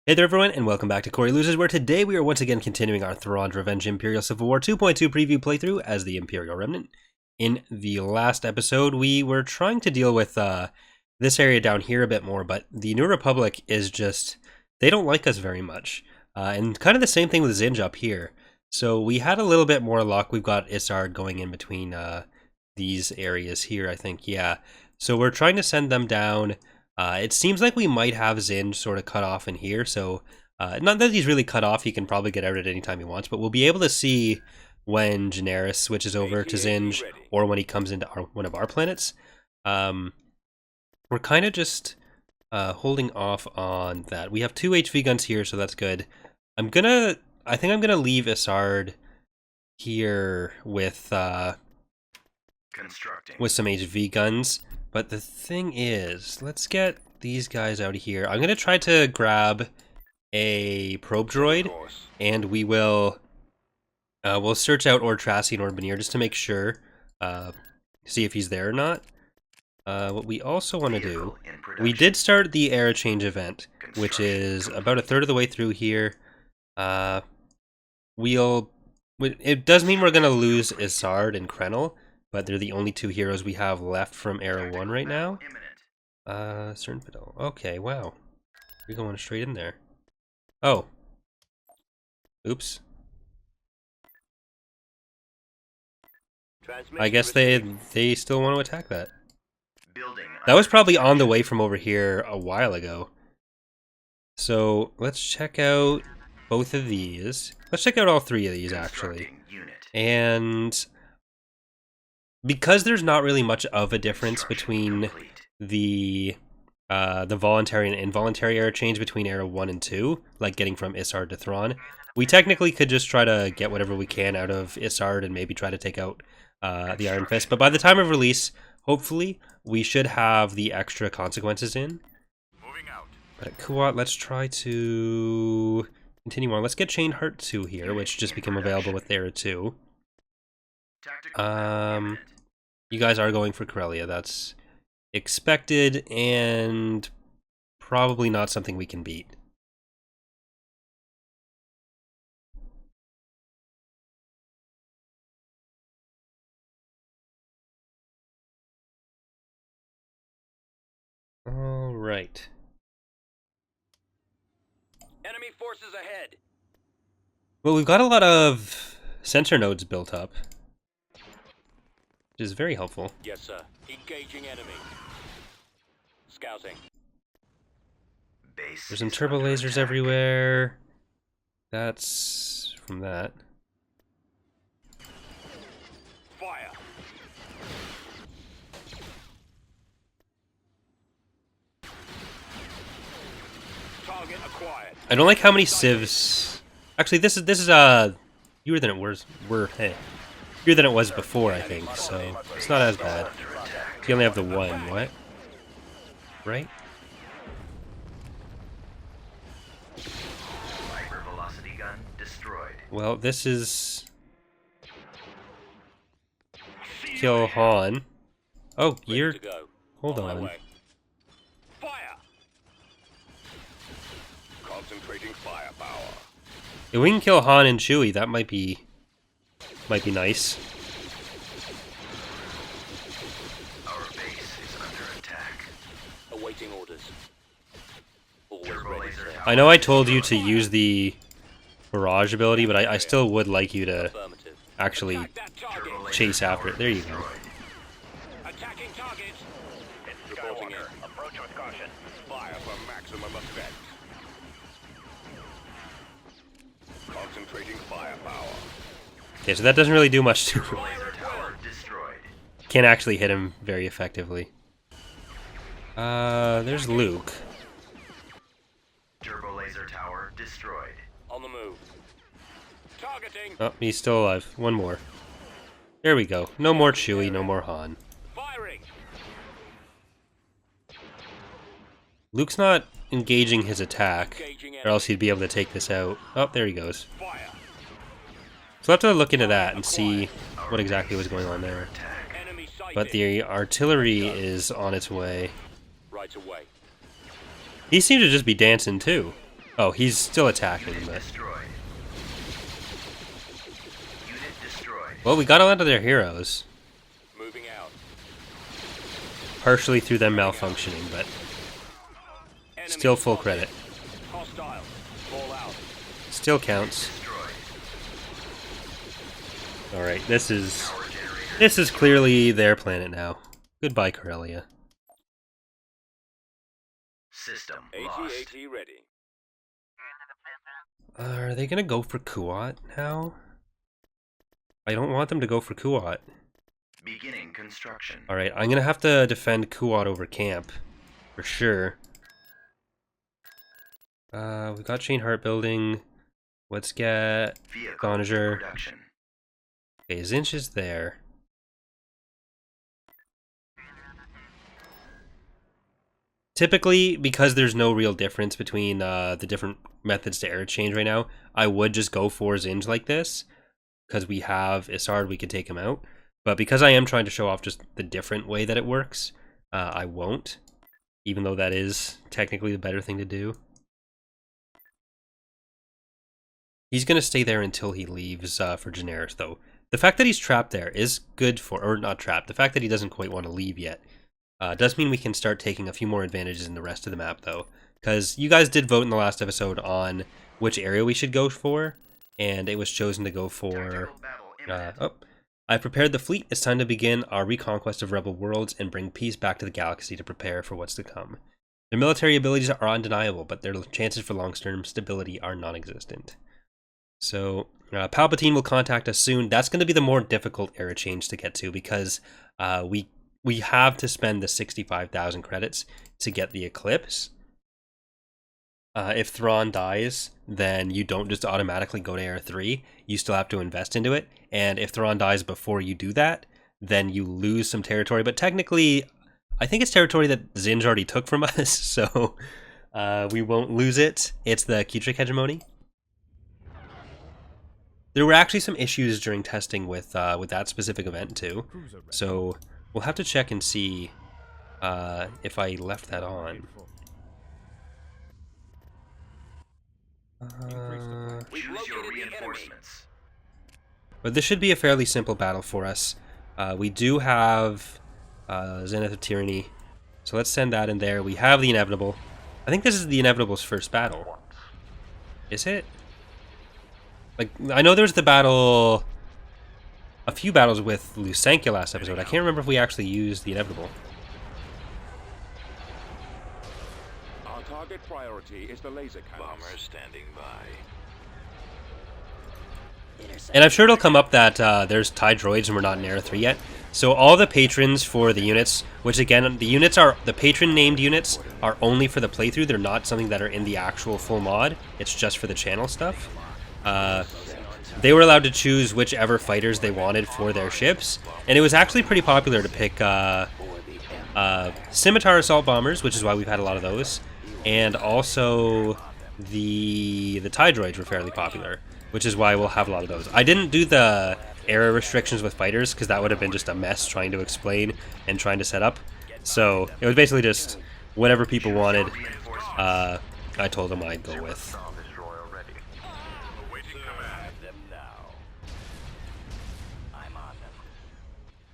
Hey there everyone, and welcome back to Corey Loses, where today we are once again continuing our Thrawn Revenge Imperial Civil War 2.2 preview playthrough as the Imperial Remnant. In the last episode, we were trying to deal with this area down here a bit more, but the New Republic is just, they don't like us very much. And kind of the same thing with Zinj up here. So we had a little bit more luck. We've got Isard going in between these areas here, I think, yeah. So we're trying to send them down. It seems like we might have Zinj sort of cut off in here, so not that he's really cut off, he can probably get out at any time he wants, but we'll be able to see when Generis switches over to Zinj, or when he comes into one of our planets. We're kind of just holding off on that. We have 2 HV guns here, so that's good. I think I'm gonna leave Isard here with some HV guns. But the thing is, let's get these guys out of here. I'm going to try to grab a probe droid, and we will we'll search out Ord Trasi and Ord just to make sure, see if he's there or not. What we also want to do, we did start the era change event, which is about a third of the way through here. It does mean we're going to lose Isard and Krenel, but they're the only 2 heroes we have left from Era 1 right now. Certain Fiddle. Okay, wow. You're going straight in there. Oh. Oops. I guess they still want to attack that. That was probably on the way from over here a while ago. So, let's check out both of these. Let's check out all 3 of these, actually. And because there's not really much of a difference between the voluntary and involuntary era change between Era 1 and 2, like getting from Isard to Thrawn, we technically could just try to get whatever we can out of Isard and maybe try to take out the Iron Fist. But by the time of release, hopefully, we should have the extra consequences in. But Kuat, let's try to continue on. Let's get Chained Heart 2 here, which just became available with Era 2. You guys are going for Corellia. That's expected and probably not something we can beat. All right. Enemy forces ahead. Well, we've got a lot of sensor nodes built up, which is very helpful. Yes, sir. Engaging enemy. Scouting. There's some turbo lasers everywhere. That's from that. Fire. Target acquired. I don't like how many civs. Actually, this is fewer than it was. Fewer than it was before, I think. So it's not as bad. You only have the 1. What? Right? Velocity gun destroyed. Well, this is kill Han. Oh, you're. Hold on. Fire. Concentrating firepower. If we can kill Han and Chewie, that might be nice. Our base is under attack. Awaiting orders. Always ready, sir. I know I told you to use the barrage ability, but I still would like you to Affirmative. actually Attack that target. chase after it. There you go. Attacking target. Reporting in. Approach with caution. Fire for maximum effect. Concentrating firepower. Okay, so that doesn't really do much to him. Laser tower destroyed. Can't actually hit him very effectively. There's Luke. Turbo laser tower destroyed. On the move. Targeting. Oh, he's still alive. One more. There we go. No more Chewie, no more Han. Firing. Luke's not engaging his attack, Engaging or else he'd be able to take this out. Oh, there he goes. Fire. So we'll have to look into that and see what exactly was going on there. Enemy sighted. But the artillery is on its way. Right away. He seemed to just be dancing too. Oh, he's still attacking, Unit but... destroyed. Unit destroyed. Well, we got a lot of their heroes. Moving out. Partially through them malfunctioning, but Enemy still full spotted. credit. Hostile. Fall out. Still counts. Destroyed. Alright, this is... Power generator. This is clearly their planet now. Goodbye, Corellia. System lost. AT-AT ready. Are they gonna go for Kuat now? I don't want them to go for Kuat. Beginning construction. Alright, I'm gonna have to defend Kuat over camp. For sure. We've got Chain Heart building. Let's get Vehicle Conager. production. Okay, Zinch is there. Typically, because there's no real difference between the different methods to era change right now, I would just go for Zinj like this. Because we have Isard, we could take him out. But because I am trying to show off just the different way that it works, I won't. Even though that is technically the better thing to do. He's going to stay there until he leaves for Generis, though. The fact that he's trapped there is good for... Or not trapped. The fact that he doesn't quite want to leave yet does mean we can start taking a few more advantages in the rest of the map, though. Because you guys did vote in the last episode on which area we should go for. And it was chosen to go for... I've prepared the fleet. It's time to begin our reconquest of rebel worlds and bring peace back to the galaxy to prepare for what's to come. Their military abilities are undeniable, but their chances for long-term stability are non-existent. So, Palpatine will contact us soon. That's going to be the more difficult era change to get to, because we have to spend the 65,000 credits to get the Eclipse. If Thrawn dies, then you don't just automatically go to Era 3. You still have to invest into it. And if Thrawn dies before you do that, then you lose some territory. But technically, I think it's territory that Zinj already took from us, so we won't lose it. It's the Keytrick hegemony. There were actually some issues during testing with that specific event too. So we'll have to check and see if I left that on. Choose your reinforcements. But this should be a fairly simple battle for us. We do have Zenith of Tyranny, so let's send that in there. We have the Inevitable. I think this is the Inevitable's first battle. Is it? Like, I know there's the battle... A few battles with Lusankia last episode. I can't remember if we actually used the Inevitable. Our target priority is the laser cannons. Bomber standing by. And I'm sure it'll come up that there's TIE droids and we're not in Era 3 yet. So all the patrons for the units, which again, the units are, the patron named units are only for the playthrough. They're not something that are in the actual full mod. It's just for the channel stuff. They were allowed to choose whichever fighters they wanted for their ships. And it was actually pretty popular to pick Scimitar Assault Bombers, which is why we've had a lot of those. And also the TIE droids were fairly popular, which is why we'll have a lot of those. I didn't do the era restrictions with fighters because that would have been just a mess trying to explain and trying to set up. So it was basically just whatever people wanted, I told them I'd go with.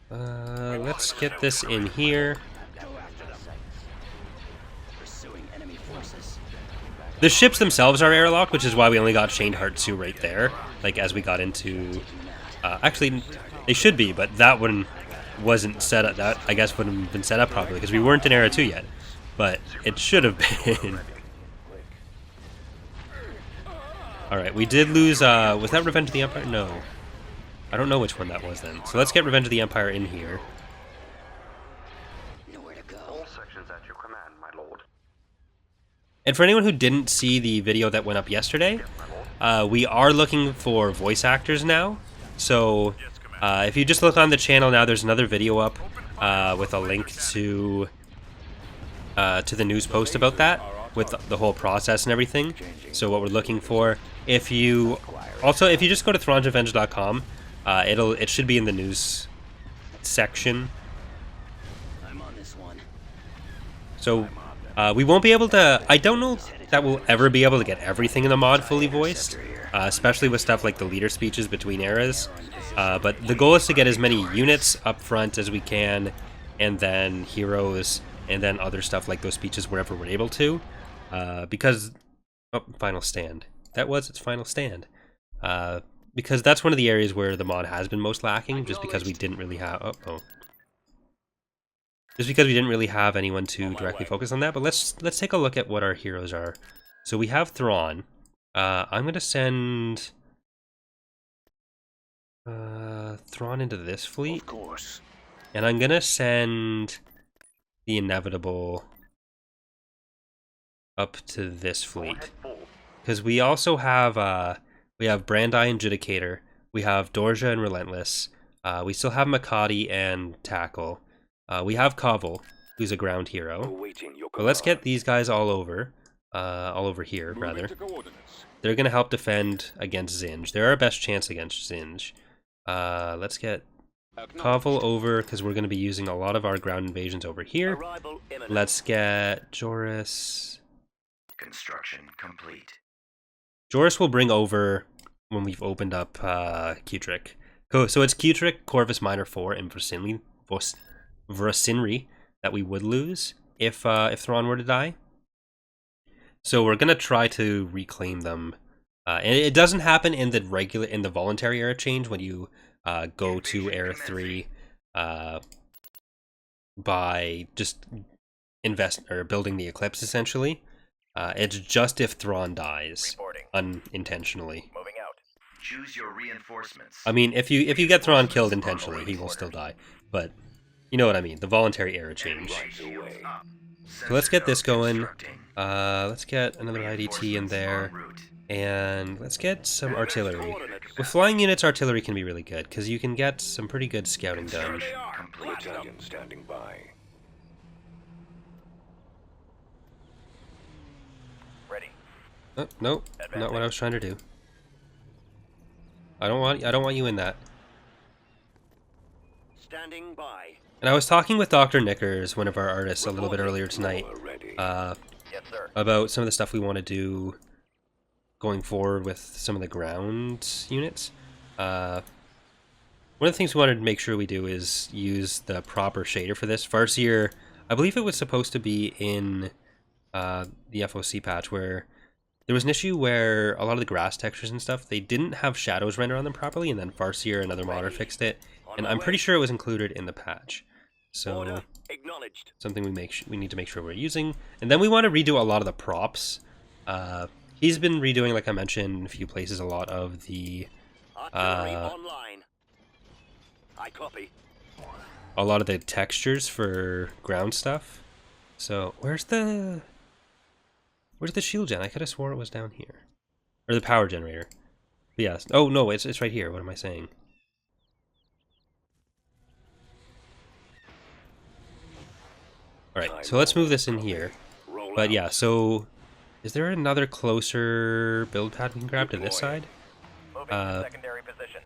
Let's get this in here. The ships themselves are airlocked, which is why we only got Chained Heart 2 right there. Like, as we got into... actually, they should be, but that one wasn't set up. That, I guess, wouldn't have been set up properly, because we weren't in Era 2 yet. But it should have been. Alright, we did lose... was that Revenge of the Empire? No. I don't know which one that was then. So let's get Revenge of the Empire in here. Nowhere to go. All sections at your command, my lord. And for anyone who didn't see the video that went up yesterday, we are looking for voice actors now. So if you just look on the channel now, there's another video up with a link to the news post about that, with the whole process and everything. So what we're looking for. If you just go to thrawnrevenge.com, it should be in the news section. I'm on this one. So We won't be able to... I don't know that we'll ever be able to get everything in the mod fully voiced, especially with stuff like the leader speeches between eras. But the goal is to get as many units up front as we can, and then heroes, and then other stuff like those speeches wherever we're able to. Because... Oh, final stand. That was its final stand. Because that's one of the areas where the mod has been most lacking, just because we didn't really have... Just because we didn't really have anyone to directly focus on that. But let's take a look at what our heroes are. So we have Thrawn. I'm going to send Thrawn into this fleet. Of course. And I'm going to send the Inevitable up to this fleet. Because we also have Brandi and Judicator. We have Dorja and Relentless. We still have Makati and Tackle. We have Koval, who's a ground hero. But let's get these guys all over here, rather. They're going to help defend against Zinj. They're our best chance against Zinj. Let's get Koval over, because we're going to be using a lot of our ground invasions over here. Let's get Joris. Construction complete. Joris will bring over when we've opened up Kutrick. So it's Kutrick, Corvus Minor 4, and Vrasinri that we would lose if Thrawn were to die. So we're gonna try to reclaim them, and it doesn't happen in the voluntary era change when you go to era 3 by just building the Eclipse essentially. It's just if Thrawn dies unintentionally. Moving out. Choose your reinforcements. I mean, if you get Thrawn killed intentionally, he will still die. But you know what I mean, the voluntary era change. So let's get this going. Let's get another IDT in there. And let's get some artillery. With flying units, artillery can be really good, because you can get some pretty good scouting done. Battalion standing by. Ready. Oh, no, not what I was trying to do. I don't want you in that. Standing by. And I was talking with Dr. Knickers, one of our artists, a little bit earlier tonight, Yes, sir. about some of the stuff we want to do going forward with some of the ground units. One of the things we wanted to make sure we do is use the proper shader for this. Farseer, I believe it was supposed to be in the FOC patch, where there was an issue where a lot of the grass textures and stuff, they didn't have shadows render on them properly, and then Farseer, another modder, fixed it. And I'm pretty sure it was included in the patch. So something we need to make sure we're using. And then we want to redo a lot of the props. He's been redoing, like I mentioned, in a few places, a lot of the online. I copy. a lot of the textures for ground stuff. So where's the shield gen? I could have swore it was down here, or the power generator. But yes. Oh no, it's right here. What am I saying? All right. So let's move this in here. But yeah. So is there another closer build pad we can grab to this side? Secondary position.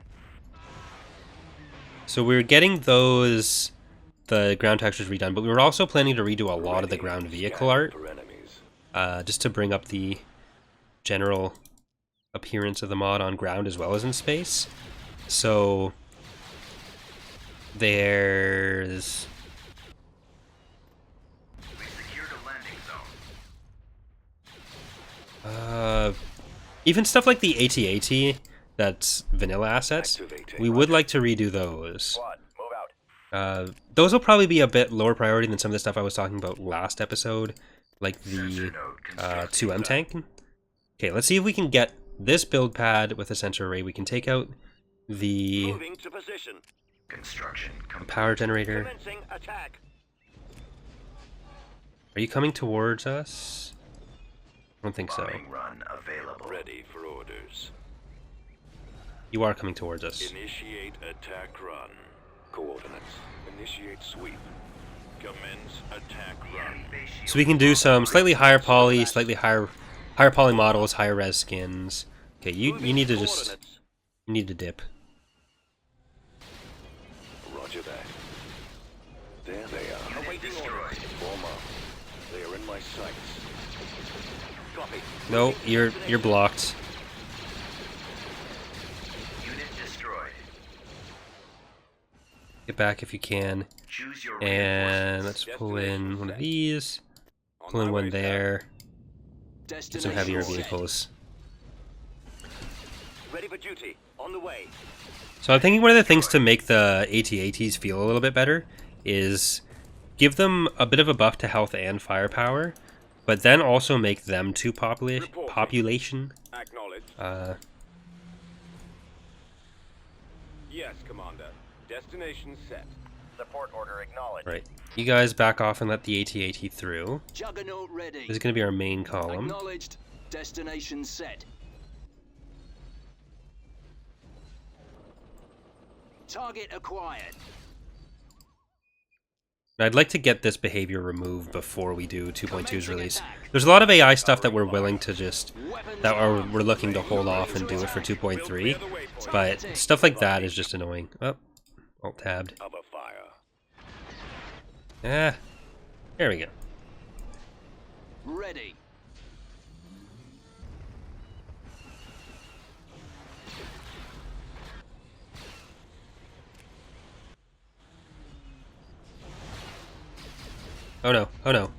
So we're getting the ground textures redone, but we were also planning to redo a lot of the ground vehicle art, just to bring up the general appearance of the mod on ground as well as in space. So there's even stuff like the AT-AT, that's vanilla assets. We would like to redo those. Those will probably be a bit lower priority than some of the stuff I was talking about last episode, like the 2M tank. Okay, let's see if we can get this build pad with a sensor array. We can take out the power generator. Are you coming towards us? I don't think so. Run available. Ready for orders. You are coming towards us. Initiate attack run. Coordinates. Initiate sweep. Commence attack run. So we can do some slightly higher poly, slightly higher poly models, higher res skins. Okay, you need to just dip. Roger that. There they are. Awaiting orders. Form up. They are in my sight. Copy. No, you're blocked. Unit destroyed. Get back if you can. Choose your And reinforcements. let's pull in one of these. On Pull in my one way, sir. there. Get some Destination heavier set. vehicles. Ready for duty. On the way. So I'm thinking one of the things to make the AT-ATs feel a little bit better is give them a bit of a buff to health and firepower, but then also make them too population. Acknowledged. Yes, Commander. Destination set. Support order acknowledged. Right. You guys back off and let the AT-AT through. Juggernaut ready. This is going to be our main column. Acknowledged. Destination set. Target acquired. I'd like to get this behavior removed before we do 2.2's release. There's a lot of AI stuff that we're willing to just, we're looking to hold off and do it for 2.3, but stuff like that is just annoying. Oh, alt-tabbed. Cover fire. Ah, there we go. Ready. Oh no, oh no.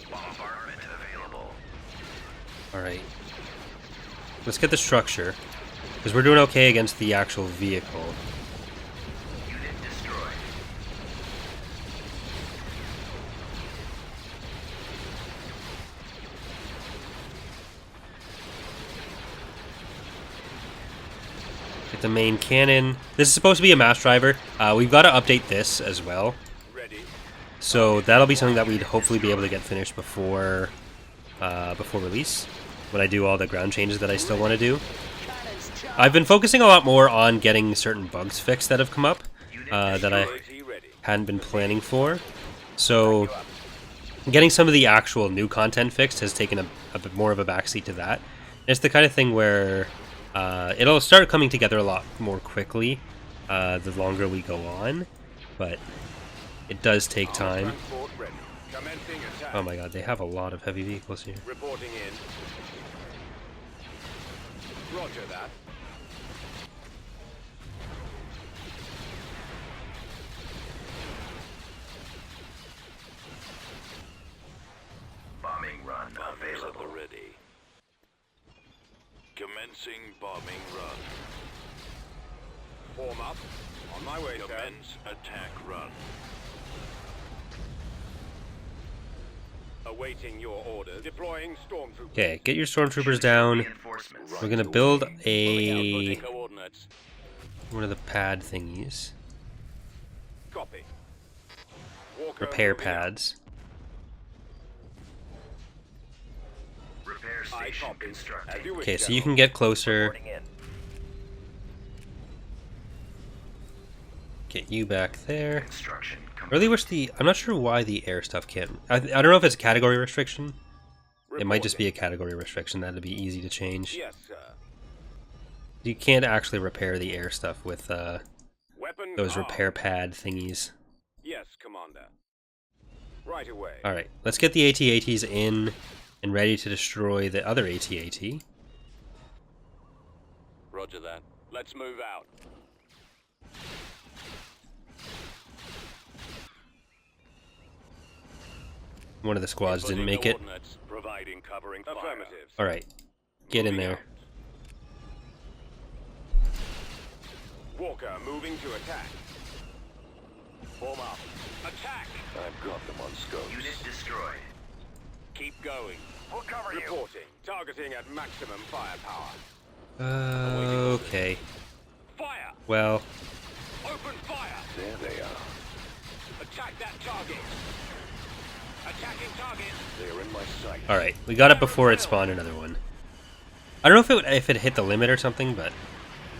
Bombardment available. Alright. Let's get the structure, because we're doing okay against the actual vehicle. Unit destroyed. Get the main cannon. This is supposed to be a mass driver. We've got to update this as well. Ready. So that'll be something that we'd hopefully be able to get finished before release, when I do all the ground changes that I still want to do. I've been focusing a lot more on getting certain bugs fixed that have come up that I AT ready. hadn't been planning for. So getting some of the actual new content fixed has taken a bit more of a backseat to that. It's the kind of thing where it'll start coming together a lot more quickly the longer we go on, but it does take time. Transport ready. Commencing attack. Oh my god, they have a lot of heavy vehicles here. Reporting in. Roger that. Bombing run available. Ready. Commencing bombing run. Form up. On my way, Commence attack run. Awaiting your orders. Deploying stormtroopers. Okay, get your stormtroopers down. Reinforcements. We're gonna build Pulling out a putting coordinates. one of the pad thingies, Copy. Walker repair moving out. pads. Repair I station copy. As constructing. you wish, Okay, so you General. can get closer. Reporting in. Get you back there. Construction I complete. really wish I'm not sure why the air stuff can't. I don't know if it's a category restriction. It might just be a category restriction. That'd be easy to change. Yes, sir. You can't actually repair the air stuff with Weapon those armed. repair pad thingies. Yes, Commander. Right away. Alright, let's get the AT-ATs in and ready to destroy the other AT-AT. Roger that. Let's move out. One of the squads didn't make it. Coordinates, providing covering fire. Affirmative. Alright, get in Moving there. out. Walker moving to attack. Form up. Attack! I've got them on scopes. Unit destroyed. Keep going. We'll cover Reporting. Targeting at maximum firepower. Okay. Fire! Well, Open fire! There they are. Attack that target. Attacking target. They are in my sight. alright. We got it before it spawned another one. I don't know if it hit the limit or something, but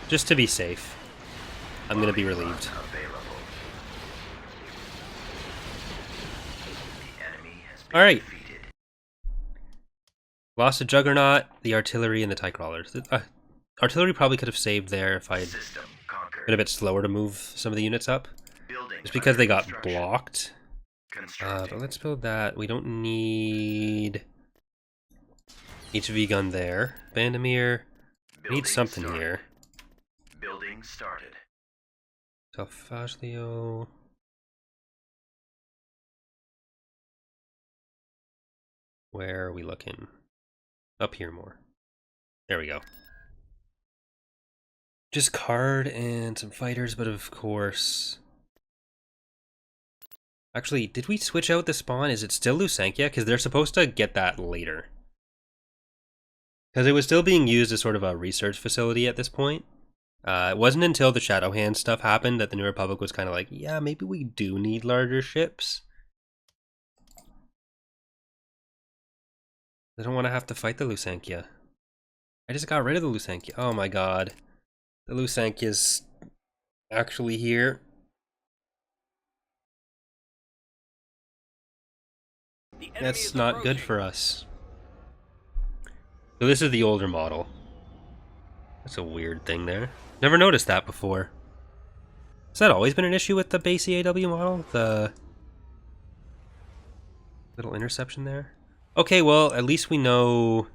just to be safe, I'm gonna be relieved. Available. The enemy has been Alright. defeated. Lost a Juggernaut, the artillery, and the TIE crawlers. The, artillery probably could have saved there if I had System conquered. been a bit slower to move some of the units up. Building Just because they got construction. blocked. Constructing. But let's build that. We don't need HV gun there. Dathomir Building needs something started. here. Building started. Self-Faglio. Where are we looking? Up here more. There we go. Just card and some fighters, but of course... Actually, did we switch out the spawn? Is it still Lusankia? Because they're supposed to get that later. Because it was still being used as sort of a research facility at this point. It wasn't until the Shadowhand stuff happened that the New Republic was kind of like, yeah, maybe we do need larger ships. I don't want to have to fight the Lusankia. I just got rid of the Lusankia. Oh my god. The Lusankia's actually here. That's not good for us. So this is the older model. That's a weird thing there. Never noticed that before. Has that always been an issue with the base EAW model? The little interception there? Okay, well, at least we know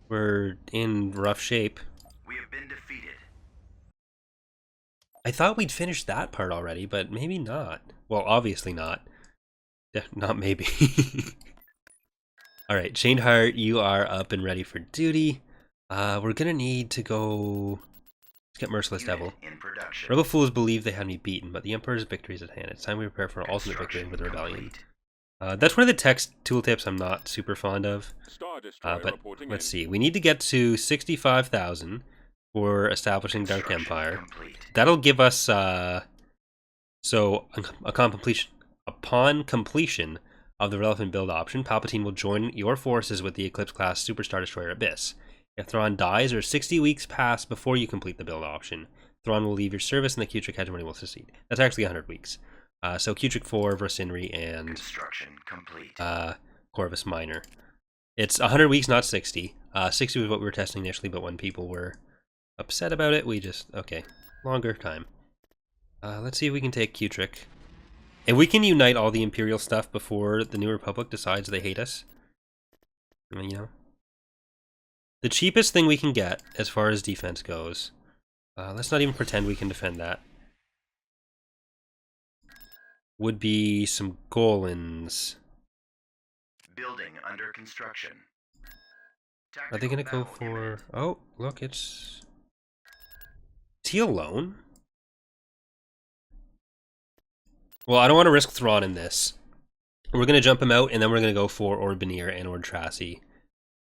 we're in rough shape. We have been defeated. I thought we'd finished that part already, but maybe not. Well, obviously not. Yeah, not maybe. Alright, Chained Heart, you are up and ready for duty. We're gonna need to go... Let's get Merciless Devil. In production. Rebel fools believe they had me beaten, but the Emperor's victory is at hand. It's time we prepare for an ultimate victory with the rebellion. Complete. That's one of the text tooltips I'm not super fond of. Star Destroyer But reporting let's in. see. We need to get to 65,000 for establishing Dark Construction Empire. complete. That'll give us... So, upon completion of the relevant build option, Palpatine will join your forces with the Eclipse-class Super Star Destroyer Abyss. If Thrawn dies or 60 weeks pass before you complete the build option, Thrawn will leave your service and the Kutric hegemony will succeed. That's actually 100 weeks. So Kutric 4, Vercinri, and Construction complete. Corvus Minor. It's 100 weeks, not 60. 60 was what we were testing initially, but when people were upset about it, we just... Okay, longer time. Let's see if we can take Kutric. If we can unite all the Imperial stuff before the New Republic decides they hate us, I mean, you know. The cheapest thing we can get as far as defense goes, let's not even pretend we can defend that, would be some Golans. Building under construction. Are they going to go Tactical battle for... Oh, look, it's... Is he alone? Well, I don't want to risk Thrawn in this. We're going to jump him out, and then we're going to go for Ord and Ord Trasi.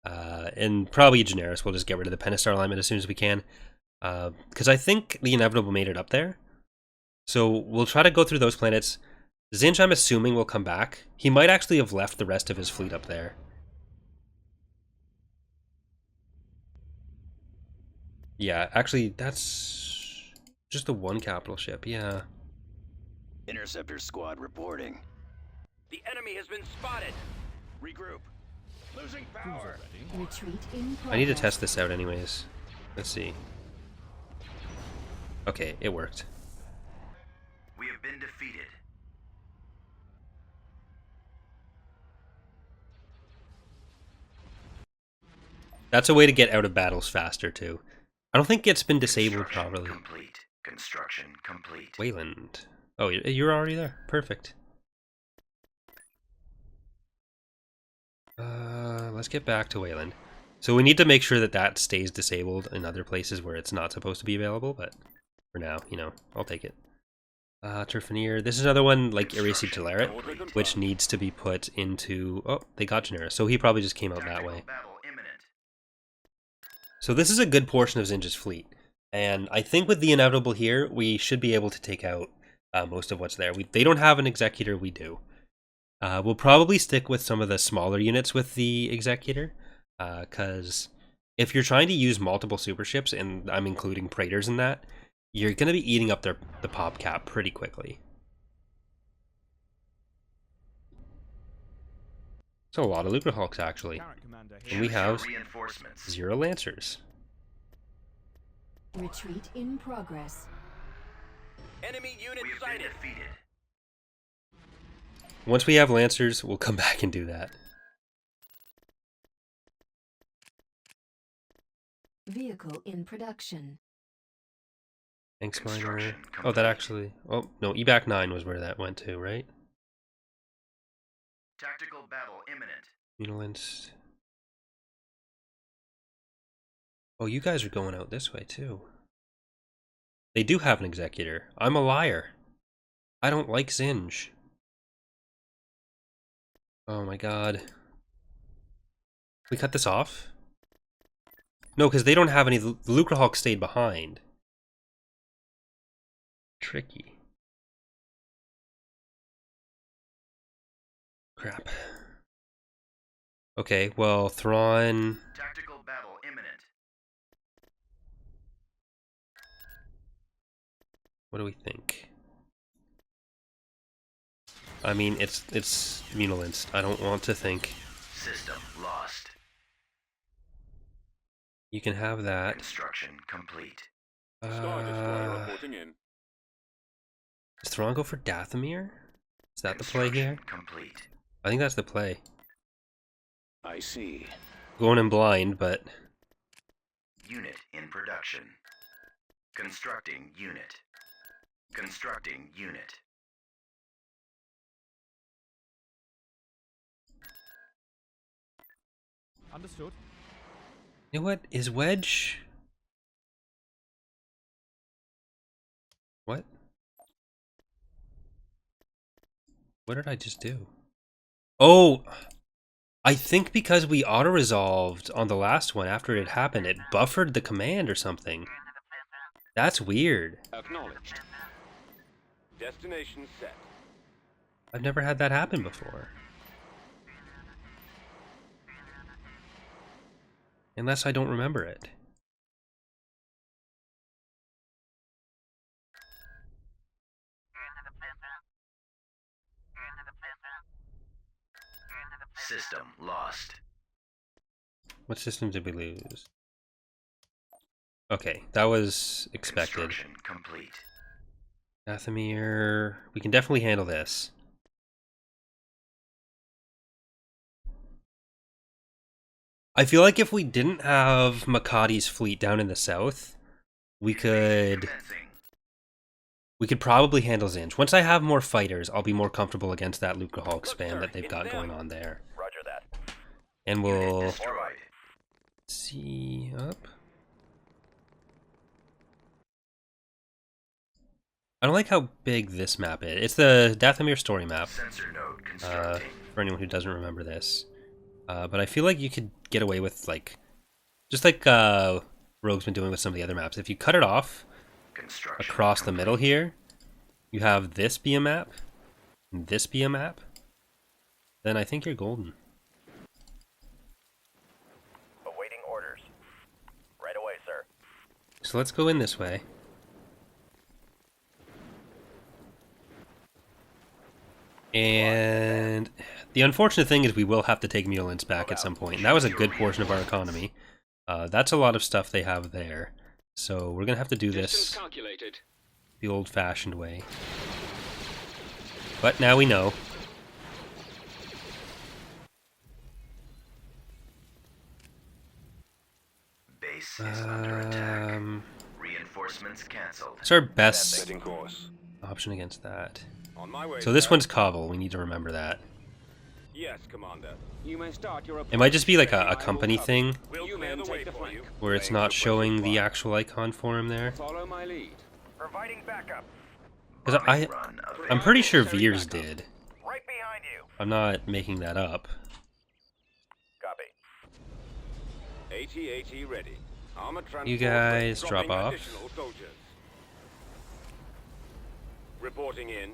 And probably Generis. We'll just get rid of the Pentastar alignment as soon as we can. Because I think the Inevitable made it up there. So we'll try to go through those planets. Zinj, I'm assuming, will come back. He might actually have left the rest of his fleet up there. Yeah, actually, that's just the one capital ship, yeah. Interceptor squad reporting. The enemy has been spotted. Regroup. Losing power. Retreat in progress. I need to test this out anyways. Let's see. Okay, it worked. We have been defeated. That's a way to get out of battles faster, too. I don't think it's been disabled Construction properly. Complete. Construction complete. Wayland. Oh, you're already there. Perfect. Let's get back to Wayland. So we need to make sure that that stays disabled in other places where it's not supposed to be available, but for now, you know, I'll take it. Turfanier. This is another one like Irisi Telerit, which needs to be put into... Oh, they got Generis, so he probably just came out that way. Battle imminent. So this is a good portion of Zinj's fleet, and I think with the Inevitable here, we should be able to take out most of what's there. They don't have an Executor, we do. We'll probably stick with some of the smaller units with the Executor, because if you're trying to use multiple super ships, and I'm including Praetors in that, you're going to be eating up the pop cap pretty quickly. So a lot of Lucrehawks, actually. And we have Reinforcements. 0 Lancers. Retreat in progress. Enemy unit We have been sighted. defeated. Once we have Lancers, we'll come back and do that. Vehicle in production. Thanks, Miner. Construction Oh, that complete. actually... Oh, no, evac 9 was where that went to, right? Tactical battle imminent. Mutilant. Oh, you guys are going out this way, too. They do have an executor. I'm a liar. I don't like Zinj. Oh my god. We cut this off? No, because they don't have any... The Lucrehawk stayed behind. Tricky. Crap. Okay, well, Thrawn... Tactical battle imminent. What do we think? I mean, it's Mutilant. I don't want to think. System lost. You can have that. Construction complete. Star Destroyer reporting in. Does Thrawn go for Dathomir? Is that the play here? Construction complete. I think that's the play. I see. Going in blind, but... Unit in production. Constructing unit. Constructing unit. Understood. You know what? Is Wedge... What? What did I just do? Oh! I think because we auto-resolved on the last one after it happened, it buffered the command or something. That's weird. Acknowledged. Destination set. I've never had that happen before. Unless I don't remember it. System lost. What system did we lose? Okay, that was expected. Construction complete. Dathomir... We can definitely handle this. I feel like if we didn't have Makati's fleet down in the south, we could probably handle Zinj. Once I have more fighters, I'll be more comfortable against that Lucrehawk spam that they've got going on there. Roger that. And we'll Destroyed. see up. I don't like how big this map is. It's the Dathomir story map, Sensor node constructing. for anyone who doesn't remember this. But I feel like you could get away with, like, just like Rogue's been doing with some of the other maps. If you cut it off Construction across the complete. middle here, you have this be a map, and this be a map, then I think you're golden. Awaiting orders. Right away, sir. So let's go in this way. And the unfortunate thing is we will have to take Mulans back at some point. And that was a good portion of our economy. That's a lot of stuff they have there. So we're going to have to do this calculated. the old-fashioned way. But now we know. Base is under attack. Reinforcements cancelled. It's our best Setting course. option against that. On my way. So this sir. one's Cobble. We need to remember that. Yes, Commander. You may start your. It might just be like a company thing, We'll clear the way for you. where it's not showing the actual icon for him there. Follow my lead. Providing backup. Because Bombing run I'm pretty sure Veers did. Right behind you. I'm not making that up. Copy. AT-AT ready. Armored transport You guys ready. drop Dropping off. additional soldiers. Reporting in.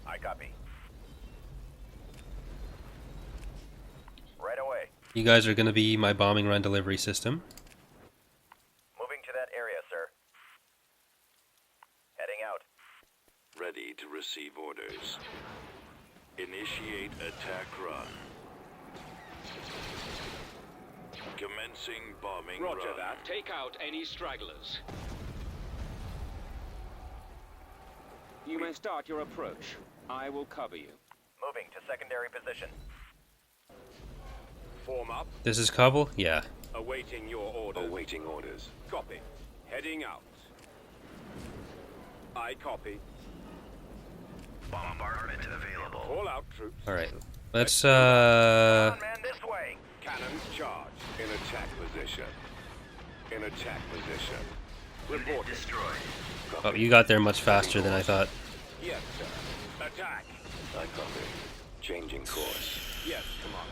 I copy. Right away. You guys are going to be my bombing run delivery system. Moving to that area, sir. Heading out. Ready to receive orders. Initiate attack run. Commencing bombing Roger run. that. Take out any stragglers. You may start your approach. I will cover you. Moving to secondary position. Form up. This is Kabul? Yeah. Awaiting your orders. Awaiting orders. Copy. Heading out. I copy. Bombardment available. Call out troops. Alright. Let's, Come on, man, this way. Cannons charged. In attack position. In attack position. Unit Report. destroyed. Oh, you got there much faster than I thought. Yes, sir. Attack. I copy. Changing course. Yes, Commander.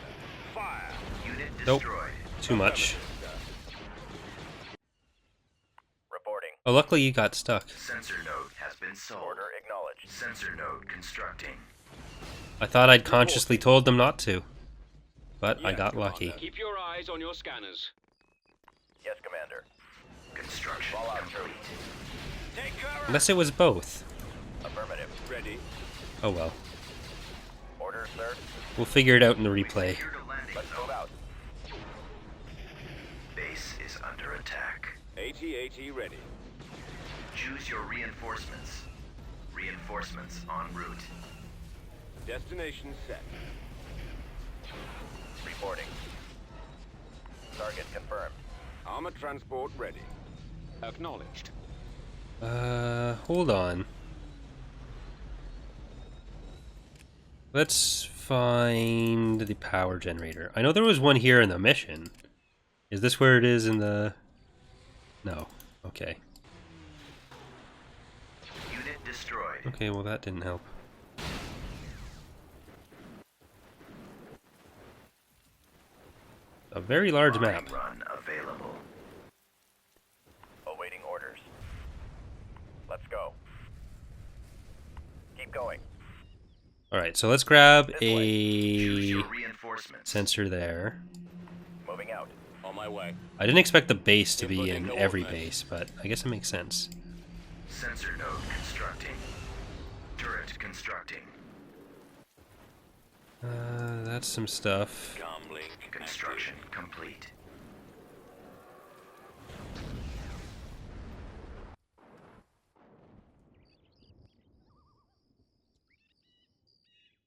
Fire. Unit Nope. destroyed. Too much. Reporting. Oh, luckily you got stuck. Sensor node has been sold. Order acknowledged. Sensor node constructing. I thought I'd consciously told them not to. But I Yes, got Commander. lucky. Keep your eyes on your scanners. Yes, Commander. Construction Fallout complete. Take cover. Unless it was both. Affirmative. Ready. Oh well. Orders, sir. We'll figure it out in the replay. Secured a landing Let's zone. move out. Base is under attack. AT-AT ready. Choose your reinforcements. Reinforcements en route. Destination set. Reporting. Target confirmed. Armor transport ready. Acknowledged. Hold on. Let's find the power generator. I know there was one here in the mission. Is this where it is in the... No. Okay. Unit destroyed. Okay, well that didn't help. A very large map. Bombing run available. Awaiting orders. Let's go. Keep going. Alright, so let's grab Choose a your reinforcements. sensor there. Moving out. On my way. I didn't expect the base to be in every base, but I guess it makes sense. Sensor node constructing. Turret constructing. That's some stuff. Comlink. Construction complete.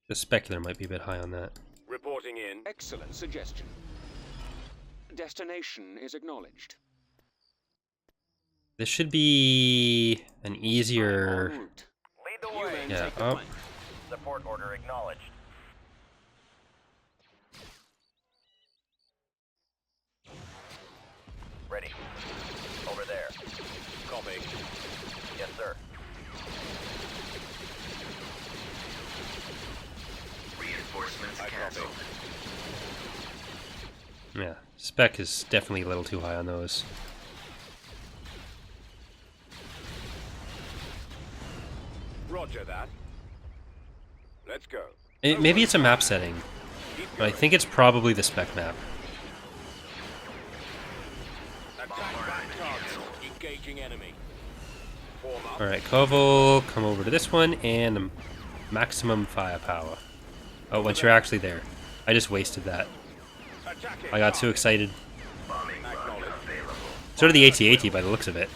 The specular might be a bit high on that. Reporting in. Excellent suggestion. Destination is acknowledged. This should be an En easier... route. Lead the You way. men Yeah, take the up. flank. Support order acknowledged. Ready. Over there. Copy. Yes, sir. Reinforcements I copy. cancelled. Yeah, spec is definitely a little too high on those. Roger that. Let's go. Maybe it's a map setting, Keep but I going. think it's probably the spec map. Attack back targets. Engaging enemy. Form up. Alright, Koval, come over to this one, and maximum firepower. Oh, once you're actually there. I just wasted that. Attacking I got too target. excited. Bombing run Acknowledged. available. So did the AT-AT by the looks of it.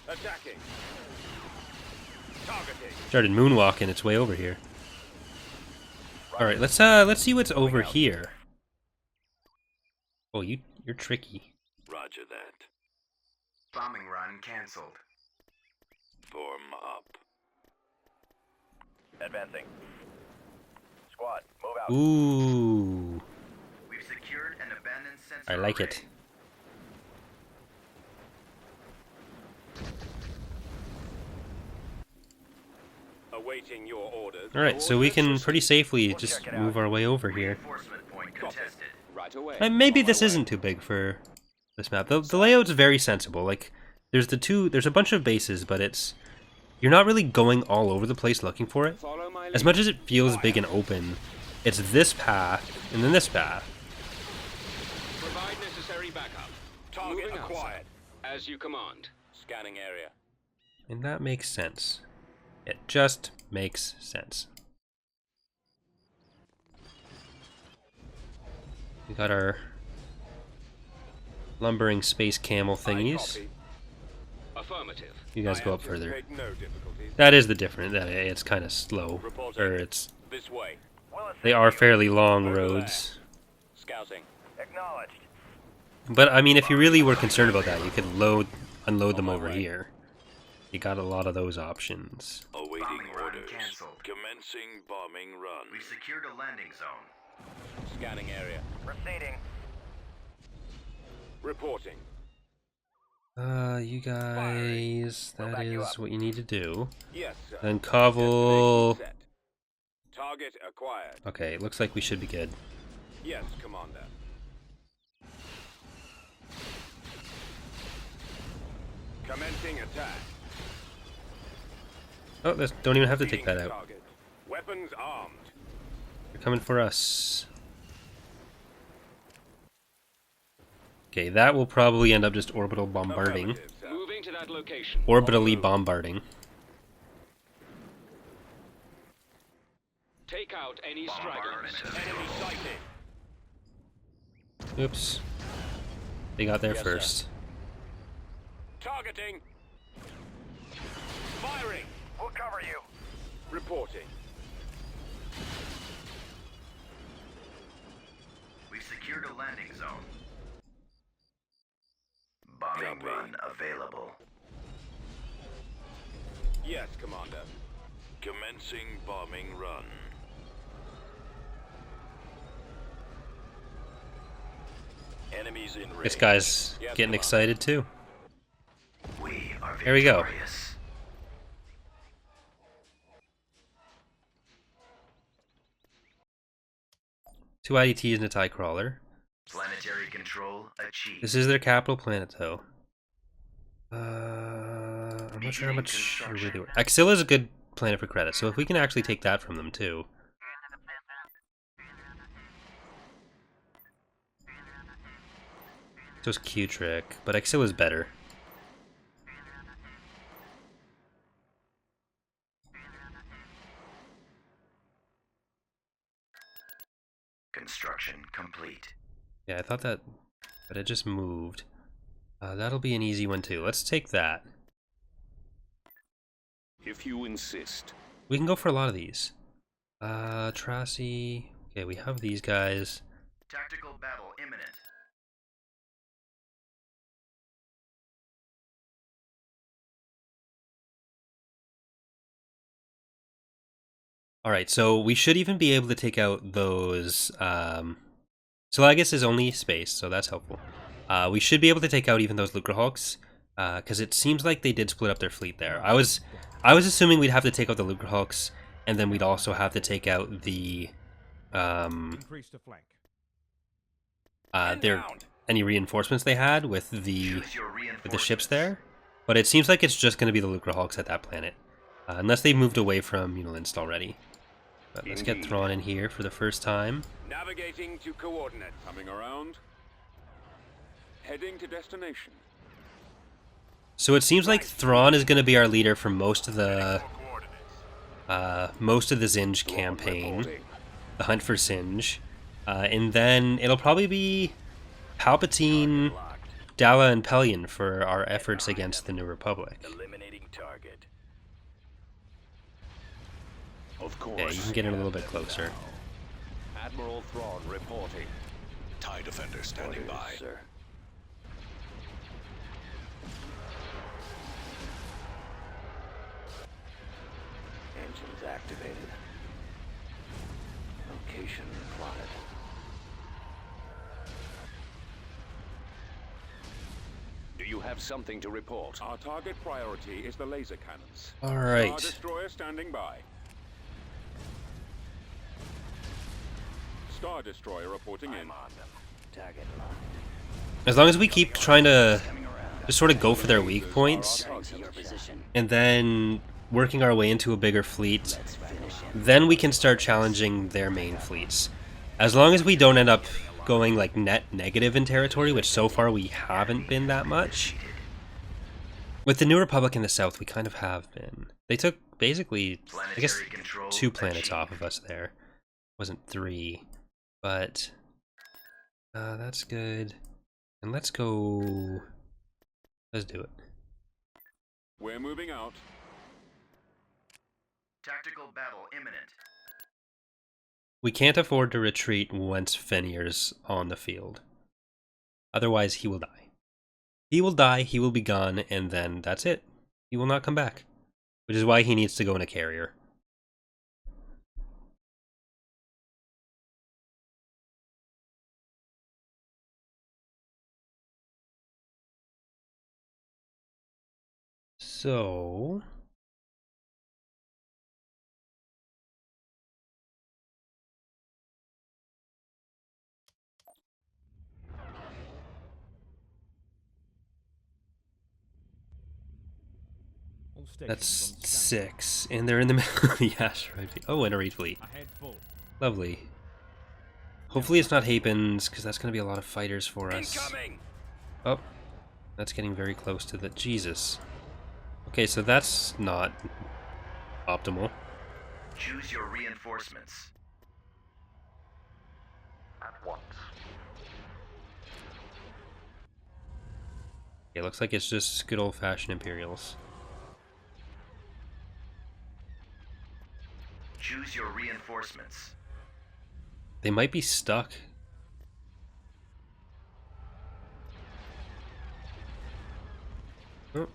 Attacking. Targeting. Started moonwalking its way over here. Alright, let's see what's over here. Oh, you're tricky. Roger that. Bombing run cancelled. Form up. Advancing. Squad, move out. Ooh, We've secured an abandoned sensor I like array. it. Awaiting your orders. Alright, so we can pretty safely just move our way over here. Reinforcement point contested. Right away. And maybe On my this way. isn't too big for this map. The layout's very sensible. Like, there's a bunch of bases, but you're not really going all over the place looking for it. Follow my As lead. much as it feels big and open, it's this path, and then this path. Provide necessary backup. Target Moving out, acquired. sir. As you command. Scanning area. And that makes sense. It just makes sense. We got our lumbering space camel I thingies. copy. Affirmative. You guys I go up further. anticipate no difficulties. That is the difference. That it's kind of slow, Reporting. or it's This way. They are fairly long roads. Scouting. Acknowledged. But I mean, if you really were concerned about that, you could unload them over here. You got a lot of those options. Awaiting Bombing run orders. canceled. Commencing bombing run. We secured a landing zone. Scanning area. Proceeding. Reporting. You guys, that is what you need to do. Yes, sir. Then Cobble. Destination set. Target acquired. Okay, it looks like we should be good. Yes, Commander. Commencing attack. Oh, don't even have to take that Leading out. target. Weapons armed. They're coming for us. Okay, that will probably end up just orbital bombarding. Affirmative, sir. Moving to that location. Orbitally bombarding. Take out any stragglers. Enemy sighted. Oops. They got there Yes, sir. first. Targeting. Firing. We'll cover you. Reporting. We've secured a landing zone. Bombing Copy. run available. Yes, Commander. Commencing bombing run. Enemies in range. This guy's Yes, getting Commander. excited too. We are There we go. victorious. Two IDTs and a TIE crawler. Planetary control achieved. This is their capital planet, though. I'm not sure how much we're really doing. Axilla is a good planet for credit, so if we can actually take that from them too. So is Q-Trick, but Axilla's better. Construction complete. Yeah, I thought that, but it just moved. That'll be an easy one too. Let's take that. If you insist. We can go for a lot of these. Trasi. Okay, we have these guys. Tactical battle imminent. Alright, so we should even be able to take out those, so I guess is only space, so that's helpful. We should be able to take out even those Lucrehawks, because it seems like they did split up their fleet there. I was assuming we'd have to take out the Lucrehawks, and then we'd also have to take out the, Increase the flank. their, any reinforcements they had with the Choose your ships reinforcements. there. But it seems like it's just going to be the Lucrehawks at that planet, unless they've moved away from Unilist already. But let's get Thrawn in here for the first time. Navigating to coordinates. Coming around. Heading to destination. So it seems like Thrawn is going to be our leader for most of the Zinj campaign, Reporting. the hunt for Singe, and then it'll probably be Palpatine, Dala, and Pelion for our efforts against the New Republic. Eliminating target. Of course. Yeah, you can get in a little bit closer. Admiral Thrawn reporting. TIE Defender standing by. Sir. Engines activated. Location plotted. Do you have something to report? Our target priority is the laser cannons. All Star right. Destroyer standing by. Star Destroyer reporting in. I'm on them. Target locked. As long as we keep trying to just sort of go for their weak points, To your position. and then working our way into a bigger fleet, Let's finish him. then we can start challenging their main fleets. As long as we don't end up going like net negative in territory, which so far we haven't been that much. With the New Republic in the south, we kind of have been. They took basically, I guess, Planetary control 2 planets achieved. off of us there. Wasn't 3, but that's good. And let's go. Let's do it. We're moving out. Tactical battle imminent. We can't afford to retreat once Fenrir's on the field. Otherwise, he will die. He will die, he will be gone, and then that's it. He will not come back. Which is why he needs to go in a carrier. So... All stations that's on standby. 6, and they're in the middle of the asteroid. Oh, and a raid fleet. Ahead full. Lovely. Hopefully it's not Hapens, because that's going to be a lot of fighters for us. Incoming! Oh, that's getting very close to the... Jesus. Okay, so that's not optimal. Choose your reinforcements. At once. It looks like it's just good old-fashioned Imperials. Choose your reinforcements. They might be stuck. Oh,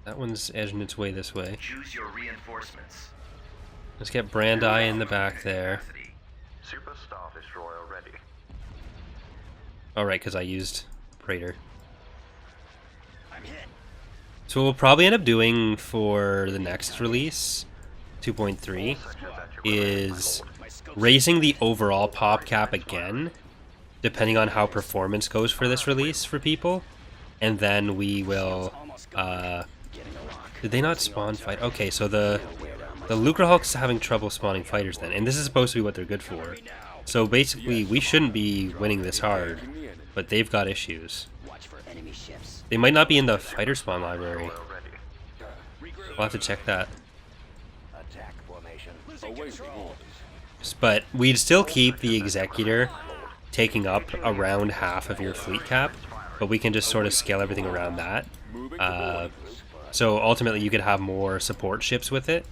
that one's edging its way this way. Choose your reinforcements. Let's get Brandi in the back there. Super Star Destroyer ready. Alright, because I used Praetor. I'm hit. So what we'll probably end up doing for the next release, 2.3, is raising the overall pop cap again, depending on how performance goes for this release for people. And then we will... did they not spawn fight? Okay, so the Lucre Hulk's having trouble spawning fighters then, and this is supposed to be what they're good for. So basically, we shouldn't be winning this hard, but they've got issues. Watch for enemy ships. They might not be in the fighter spawn library. We'll have to check that. Attack formation. Awaiting orders. But we'd still keep the Executor taking up around half of your fleet cap, but we can just sort of scale everything around that. Moving to So ultimately you could have more support ships with it.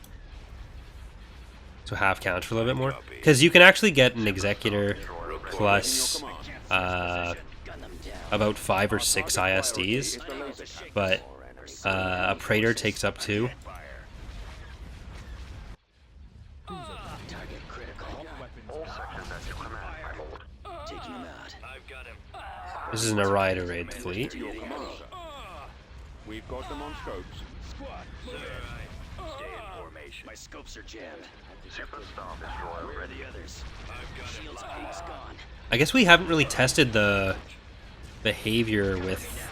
So half count for a little bit more. Because you can actually get an Executor plus about 5 or 6 ISDs, but a Praetor takes up 2. Target critical. All sections at your command, my lord. Taking him out. I've got him. This is an Arida raid fleet. your command. We've got them on scopes. Squad. Stay in formation. My scopes are jammed. Super Star Destroyer Where are the others? Shields peak's gone. I guess we haven't really tested the behavior with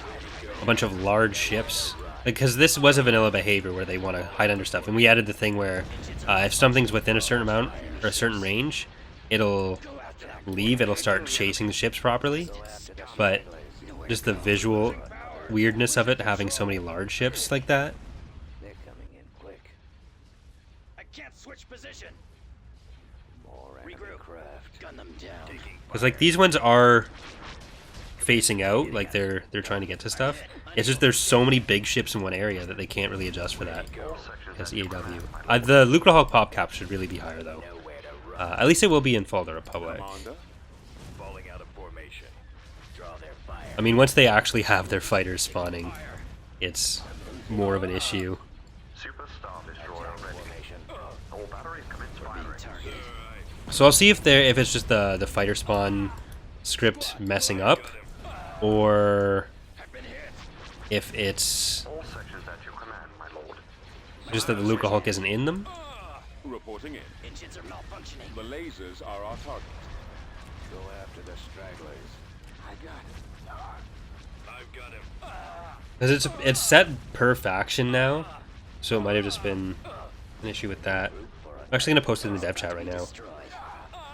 a bunch of large ships. Because this was a vanilla behavior where they want to hide under stuff. And we added the thing where if something's within a certain amount or a certain range, it'll leave, it'll start chasing the ships properly. But just the visual weirdness of it, having so many large ships like that. They're coming in quick. I can't switch position. More enemy craft. Gun them down. Because like these ones are facing out, like they're trying to get to stuff. It's just there's so many big ships in one area that they can't really adjust for that as EAW. The Lucre Hulk pop cap should really be higher though. At least it will be in Fall of the Republic. Commander. Falling out of formation. Draw their fire. I mean, once they actually have their fighters spawning, it's more of an issue. Super Star Destroyer ready. All batteries commence firing. So I'll see if it's just the fighter spawn script messing up, or if it's All sections at your command, my lord. just that the Lucre Hulk isn't in them. Reporting in. Engines are malfunctioning. The lasers are our target. Go after the stragglers. I got it. I've got him. Because it's set per faction now, so it might have just been an issue with that. I'm actually going to post it in the dev chat right now. Destroyed. Where are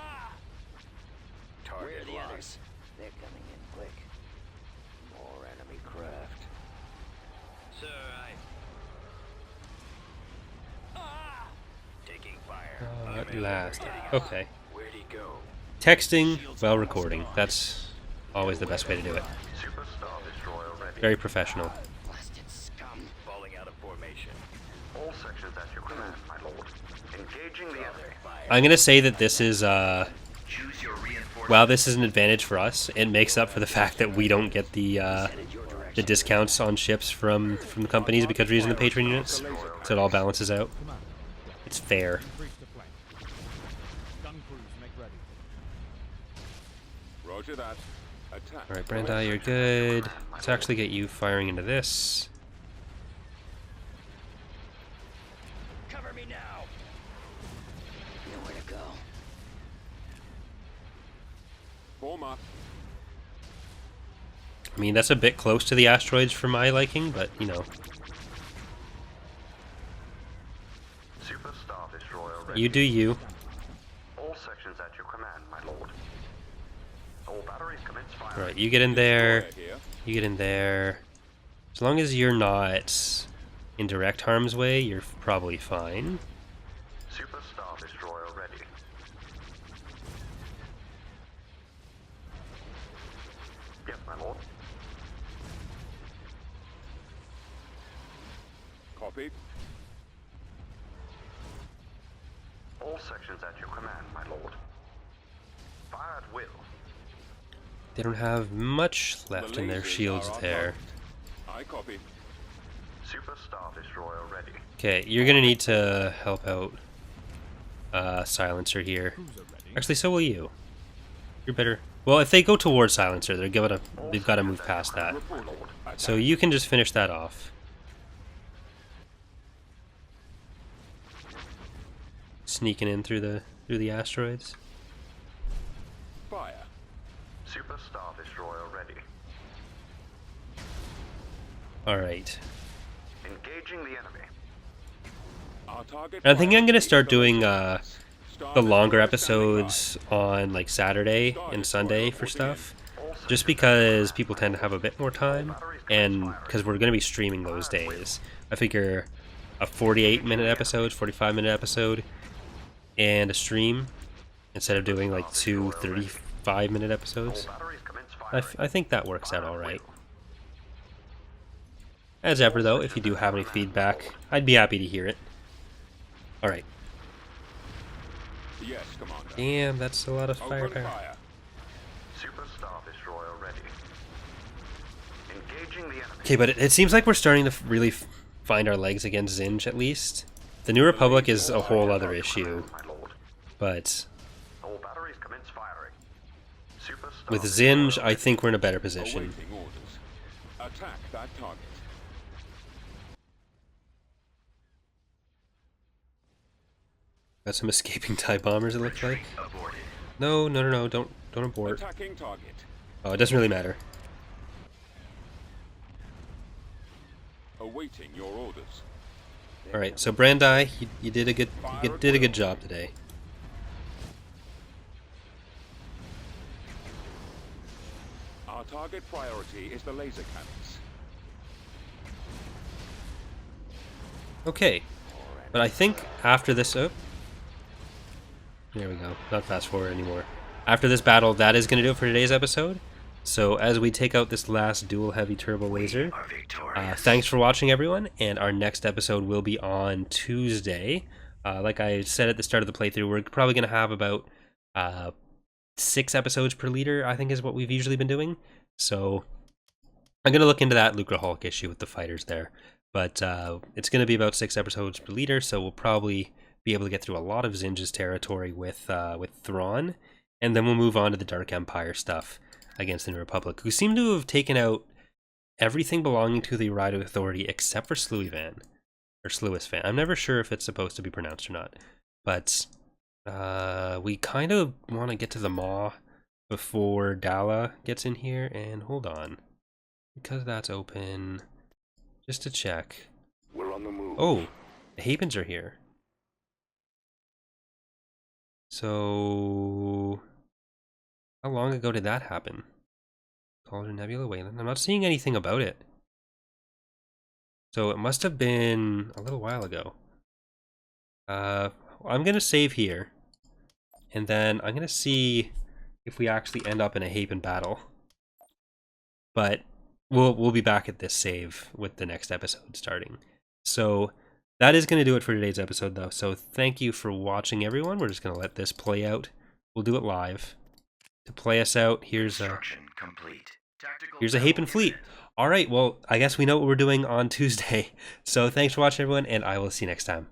Target the locked. others? They're coming in quick. More enemy craft. Sir, taking fire. At last. Okay. Where'd he go? Texting while recording. That's always the best way to do it. Super Star Destroyer ready. Very professional. Blasted scum. Falling out of formation. All sections at your command, my lord. Engaging the enemy. I'm going to say that this is while this is an advantage for us, it makes up for the fact that we don't get the discounts on ships from the companies because we're using the patron units, so it all balances out. It's fair. Increase the flank. Gun crews, make ready. Roger that. Attack. Alright, Brandi, you're good. Let's actually get you firing into this. Cover me now. Nowhere to go. Form up. I mean, that's a bit close to the asteroids for my liking, but, you know. Super Star Destroyer ready. You do you. All sections at your command, my lord. All batteries commence firing. Alright, you get in there. Destroyer here. You get in there. As long as you're not in direct harm's way, you're probably fine. Super Star Destroyer ready. Yes, my lord. Copied. All sections at your command, my lord. Fire at will. They don't have much left The in their lasers shields are our there. target. I copy. Super Star Destroyer ready. Okay, you're gonna need to help out Silencer here. Cruiser ready. Actually, so will you. You're better. Well, if they go towards Silencer, they've got to move past that. Report. Attack. So you can just finish that off. Sneaking in through the asteroids. Fire. Super Star Destroyer ready. All right. Engaging the enemy. Our target. I think I'm gonna start priority is doing Star the longer Destroyer standing episodes on like Saturday and Sunday for stuff, just because people tend to have a bit more time, and because we're gonna be streaming those days. I figure a 48-minute episode, 45-minute episode, and a stream instead of doing like two 35-minute episodes. All batteries commence firing. I think that works out all right. As ever, though, if you do have any feedback, I'd be happy to hear it. All right. by. Yes, Commander. Damn, that's a lot of Open firepower. fire. Super Star Destroyer ready. Engaging the enemy. Okay, but it seems like we're starting to really find our legs against Zinj, at least. The New Republic is a whole other issue, My lord. but All batteries commence firing. Super Star with Destroyer Zinj, I think we're in a better position. Awaiting orders. Attack that target. Got some escaping TIE bombers, it looks like. aborted. No, don't abort. Attacking target. Oh, it doesn't really matter. Awaiting your orders. All right, so Brandi, you did a good job today. Our target priority is the laser cannons. Okay, but I think after this, oh, there we go. Not fast forward anymore. After this battle, that is going to do it for today's episode. So as we take out this last dual heavy turbo laser, Are victorious. thanks for watching, everyone, and our next episode will be on Tuesday. Like I said at the start of the playthrough, we're probably going to have about 6 episodes per liter, I think is what we've usually been doing. So I'm going to look into that Lucre Hulk issue with the fighters there. But it's going to be about 6 episodes per liter, so we'll probably be able to get through a lot of Zinj's territory with Thrawn, and then we'll move on to the Dark Empire stuff against the New Republic, who seem to have taken out everything belonging to the Rido Authority except for Sluivan, or Sluisvan. I'm never sure if it's supposed to be pronounced or not, but we kind of want to get to the Maw before Dala gets in here, and hold on, because that's open, just to check. We're on the move. Oh, the Havens are here. So, how long ago did that happen? Cauldron Nebula, Wayland. I'm not seeing anything about it. So it must have been a little while ago. I'm gonna save here, and then I'm gonna see if we actually end up in a Haven battle. But we'll be back at this save with the next episode starting. So that is going to do it for today's episode, though. So thank you for watching, everyone. We're just going to let this play out. We'll do it live. to play us out. Here's a Hapen fleet. All right, well, I guess we know what we're doing on Tuesday. So thanks for watching, everyone, and I will see you next time.